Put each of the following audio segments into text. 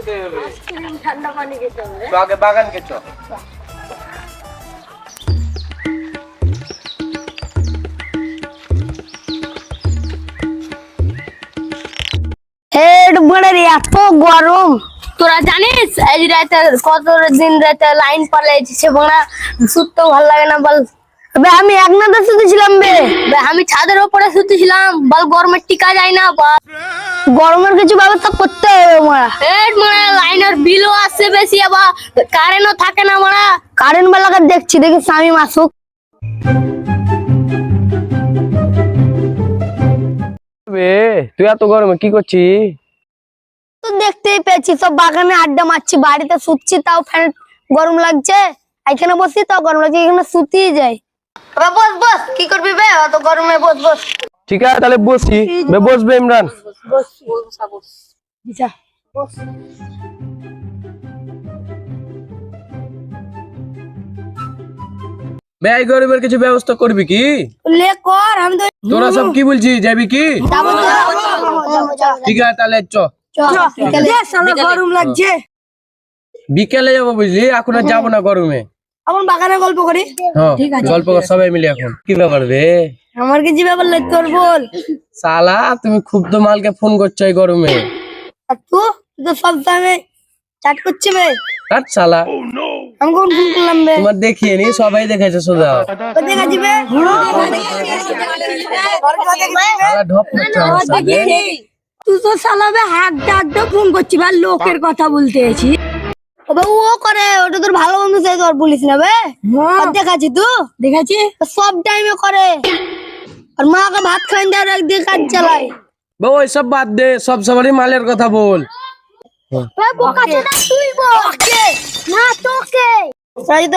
ঠান্ডা পানি খেতে হবে। তো আগে বাগান খেছো। এত গরম তোরা জানিস এই রাতে কত দিন রাতে লাইন পালাইছে বড়া শুতে ভালো লাগে না বল। আমি এক নাতে শুতেছিলাম আমি ছাদের উপরে শুতেছিলাম বল গরমের টিকা যায় না বল গরমের কিছু ব্যবস্থা করতে হবে মারা লাইনের বিলও আসছে বেশি আবার কারেন্টও থাকে না মারা কারেন্ট বেলাকে দেখছি দেখি স্বামী মাসুক তুই এত গরমে কি করছিস? তো দেখতেই পেয়েছি সব বাগানে আড্ডা মারছি বাড়িতে শুচ্ছি তাও ফ্যান গরম লাগছে এখানে বসি তাও গরম লাগছে এখানে শুতেই যাই বস বস কি করবি বে অত গরমে বস বস ঠিক আছে তাহলে বসি বসবে ইমরান ভাই গরিবের কিছু ব্যবস্থা করবি কি লে কর আমি তো তোরা সব কি বলছিস যাবি কি যাবো ঠিক আছে তাহলে চ গরম লাগছে বিকেলে যাবো বুঝলি এখন আর যাবো না গরমে এখন বাগানে গল্প করি হ্যাঁ গল্প কর সবাই মিলে এখন কি ব্যাপার বে আমার কিছু ব্যাপার লাগে তোর বল সালা তুমি খুব তো মালকে ফোন করছো এই গরমে আর তুই তো সব টাইমে চ্যাট করছে বে কাট সালা আমি কোন ফোন করলাম বে তোমার দেখিয়ে নি সবাই দেখেছে সোজা তো দেখা যাবে সালা ঢপ করছে আমার সাথে তুই তো সালাবে হাড্ডা ফোন করছিস ভাই লোকের কথা বলতে আছি ওবে ও করে ওটা তোর ভালো বন্ধু চাই তোর বলিস না বে দেখাচ্ছি তুই দেখাচ্ছি সব টাইমে করে আর মাকে ভাত খাইন দেয় আর একদিকে কাজ চালায় বউ সব বাদ দে সব সবারই মালের কথা বল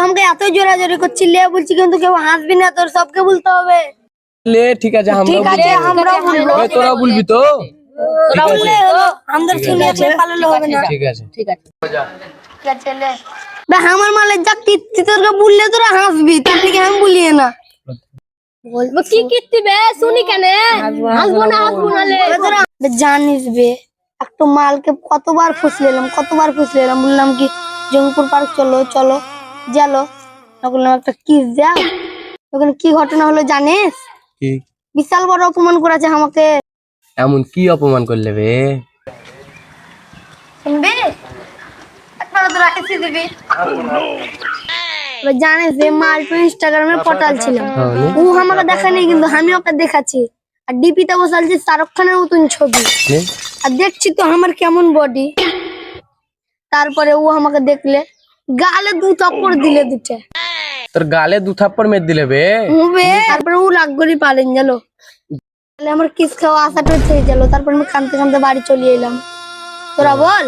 আমাকে এত জোরাজোরি করছি লে বলছি কিন্তু কেউ হাসবি না তোর সবকে বলতে হবে লে ঠিক আছে ঠিক আছে আমরা বলবো এ, তোরা বলবি তো তোরা বললে হলো আমাদের শুনেছে পালালে হবে না ঠিক আছে ঠিক আছে লে বে আমার মালের যা কীর্তি তোরকে বললে তোরা হাসবি তার থেকে আমি বলিয়ে না বলবো কি কীর্তি বে শুনি কেন হাসবো না লে তোরা জানিস বে একটা মালকে কতবার ফুসলেলাম বললাম কি জঙ্গপুর পার্ক চলো চলো গেলো বললাম একটা কিস দাও ওখানে কি ঘটনা হলো জানিস কি বিশাল বড় অপমান করেছে আমাকে এমন কি অপমান করলে বে শুনবি একবার তো রাখছি দিবি এবার জানিস যে মালটু ইনস্টাগ্রামে পটাল ছিল ও আমাকে দেখায়নি কিন্তু আমি ওকে দেখাচ্ছি আর ডিপিতে বসালছি শাহরুখ খানের মতন ছবি আর দেখছি তো আমার কেমন বডি তারপরে ও আমাকে দেখলে গালে দু থাপ্পড় দিলে দুটো তোর গালে দু থাপ্পড় মেরে দিলে বে তারপরে ও রাগ করে পালেন গেল তাহলে আমার কিস খাওয়া আশাটা থেকে গেল তারপর আমি কাঁদতে কাঁদতে বাড়ি চলে এলাম তোরা বল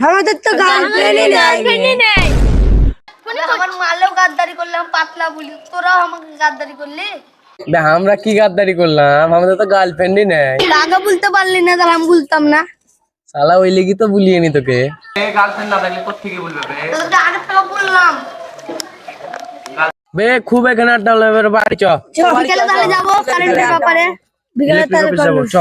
আমাদের তো গার্লফ্রেন্ডই নেই আমার মালেও গাদ্দারি করলাম পাতলা বলি তোরাও আমাকে গাদ্দারি করলি বে আমরা কি গাদ্দারি করলাম আমাদের তো গার্লফ্রেন্ডই নেই আগে বলতে পারলি না তাহলে আমি বলতাম না সালা ওই লেগি তো বুলিয়ে নি তোকে গার্লফ্রেন্ড না থাকলে কোথা থেকে বলবে বে তোকে আগে থেকে বললাম বে খুব এখানে আড্ডা হলো এবার বাড়ি চ বিকেলে তাহলে যাবো কারেন্টের ব্যাপারে বিকেলে তাহলে যাবো চ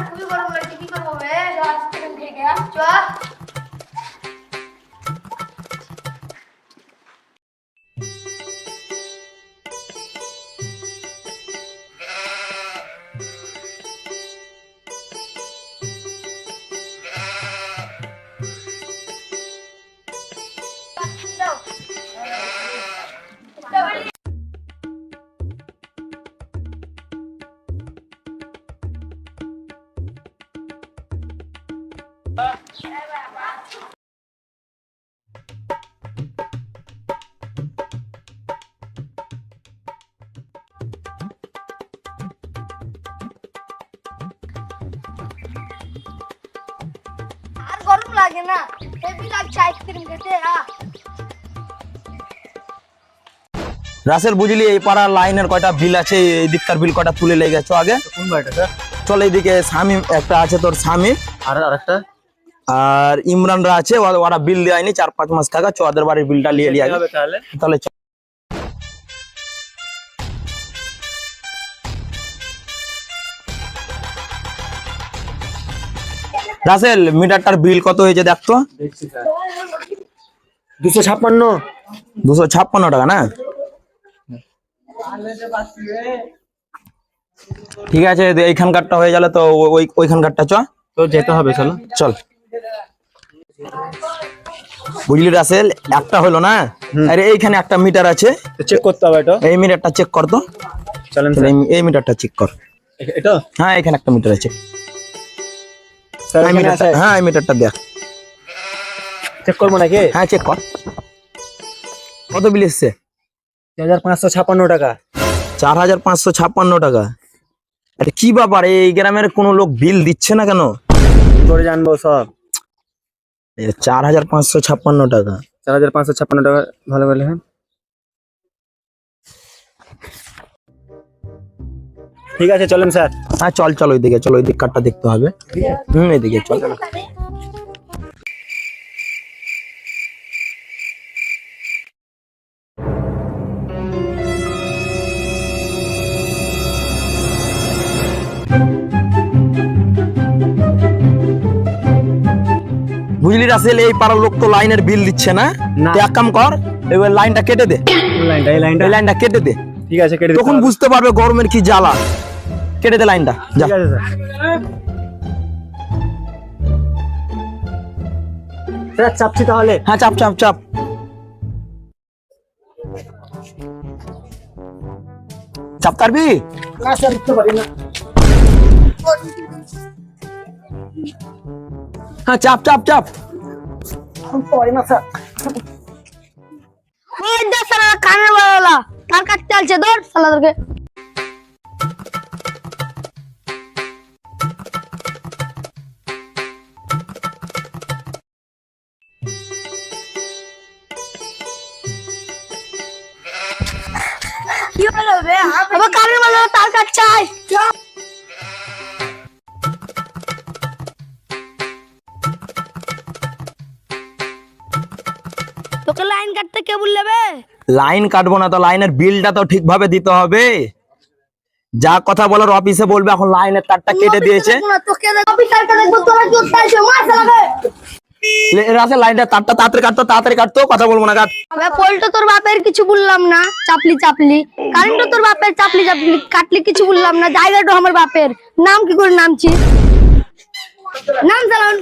খুবই গরম লাগছে কি করবো বে আইসক্রিম খেয়ে গিয়া চ আর গরম লাগে না হেভি লাগছে আইসক্রিম খেতে রাসেল বুঝলি এই পাড়ার লাইনের কয়টা বিল আছে এই দিককার বিল কয়টা তুলে লেগে গেছো আগে কোন বাড়িটা স্যার চল এইদিকে স্বামী একটা আছে তোর স্বামী আর আরেকটা আর ইমরানরা আছে, ওরা বিল দেয়নি 4-5 মাস টাকা, ওদের বাড়ির বিলটা নিয়ে নিয়ে হবে তাহলে। তাহলে রাসেল মিটারটার বিল কত হয়েছে দেখ তো। 256। 256 টাকা না? ঠিক আছে, এইখানকারটা হয়ে গেলে তো ওইখানকারটা তো যেতে হবে, চলো। চল। বুঝলি রাসেল, একটা হলো না, আরে এইখানে একটা মিটার আছে, চেক করতে হবে এটা। এই মিটারটা চেক কর তো। চলেন চল, এই মিটারটা চেক কর। এটা হ্যাঁ, এখানে একটা মিটার আছে। স্যার হ্যাঁ, এখানে আছে। হ্যাঁ, এই মিটারটা দেখ। চেক করবো নাকি? হ্যাঁ, চেক কর। কত বিল এসছে? 4556 টাকা। 4556 টাকা। আরে কি ব্যাপার, এই গ্রামের কোনো লোক বিল দিচ্ছে না কেন? কি করে জানবো সব? 4556 টাকা। 4556 টাকা ভালো বলে। হ্যাঁ ঠিক আছে, চলেন স্যার। হ্যাঁ, চল চল, ওইদিকে চল, ওই দিক কার্ডটা দেখতে হবে। এদিকে চল। বুঝলি রাসেল, এই পাড়ার লোক তো লাইনের বিল দিচ্ছে না। না। তুই এক কাম কর, এবার লাইনটা কেটে দে। এই লাইনটা এই লাইনটা কেটে দে, ঠিক আছে, কেটে দিতে তখন হবে। বুঝতে পারবে গরমের কি জ্বালা। কেটে দে লাইনটা, যা। ঠিক আছে স্যার। স্যার চাপছি তাহলে। হ্যাঁ, চাপ চাপ চাপ। চাপ পারবি? না স্যার, উঠতে পারি না। হ্যাঁ, চাপ চাপ চাপ। পারি না স্যার। ওই দেখ সালা কানের বালা তার কাছে চলছে, ধর সালাদেরকে। কি হলো বে? আমার কানের বালা তার কাছে চাই। তোকে লাইন কাটতে কে বললে বে? লাইন কাটবো না তো, লাইনের বিলটা তো ঠিকভাবে দিতে হবে। যা কথা বলার অফিসে বলবে, এখন লাইনের তারটা কেটে দিয়েছে। তোকে দেখো অফিসারকে দেখবো, তোরা কি চাইছো? মার সালাকে। রাসেল লাইনটা তারটা তাড়াতাড়ি কাটতো, কথা বলবো না, কাট। আবে পল্টো তোর বাপের কিছু বললাম না, চাপলি চাপলি। কারেন্ট তোর বাপের চাপলি চাপলি, কাটলি কিছু বললাম না। জায়গাটা আমার বাপের, নাম কি করে নামছি? নাম চালান।